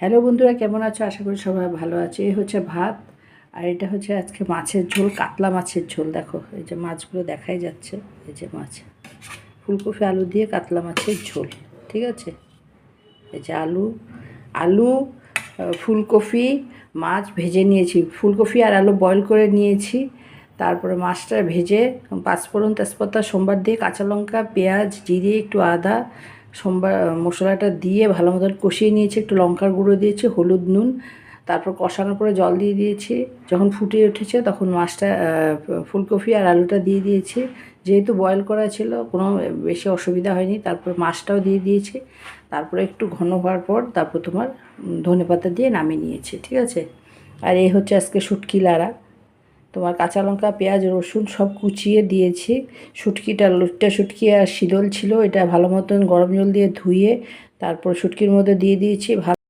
Hello বন্ধুরা, কেমন আছো? আশা করি সবাই ভালো আছে। এই হচ্ছে ভাত, আর এটা হচ্ছে আজকে মাছের ঝোল, কাতলা মাছের ঝোল। দেখো এই যে মাছগুলো দেখাই যাচ্ছে, এই যে মাছ, ফুলকপি আলু দিয়ে কাতলা মাছের ঝোল। ঠিক আছে, এই যে আলু আলু ফুলকপি মাছ ভেজে নিয়েছি, ফুলকপি আর আলু বয়েল করে নিয়েছি। তারপরে মাছটা ভেজে পাঁচফোড়ন তেজপাতা সোমবার দিয়ে কাঁচা লঙ্কা পেঁয়াজ জিরে একটু আদা সোমবার মশলাটা দিয়ে ভালো মতন কষিয়ে নিয়েছি, একটু লঙ্কার গুঁড়ো দিয়েছি, হলুদ নুন। তারপর কষানোর পরে জল দিয়ে দিয়েছি। যখন ফুটে উঠেছে তখন মাছটা ফুলকপি আর আলুটা দিয়ে দিয়েছি। যেহেতু বয়েল করা ছিল কোনো বেশি অসুবিধা হয়নি। তারপর মাছটাও দিয়ে দিয়েছি। তারপরে একটু ঘন হওয়ার পর তারপর তোমার ধনেপাতা দিয়ে নামিয়ে নিয়েছি। ঠিক আছে, আর এই হচ্ছে আজকে শুটকি লাড়া। তোমার কাঁচা লঙ্কা পেঁয়াজ রসুন সব কুচিয়ে দিয়েছি। লুটটা শুটকি আর শীতল ছিল, এটা ভালো মতন গরম জল দিয়ে ধুয়ে তারপর শুটকির মধ্যে দিয়ে দিয়েছি।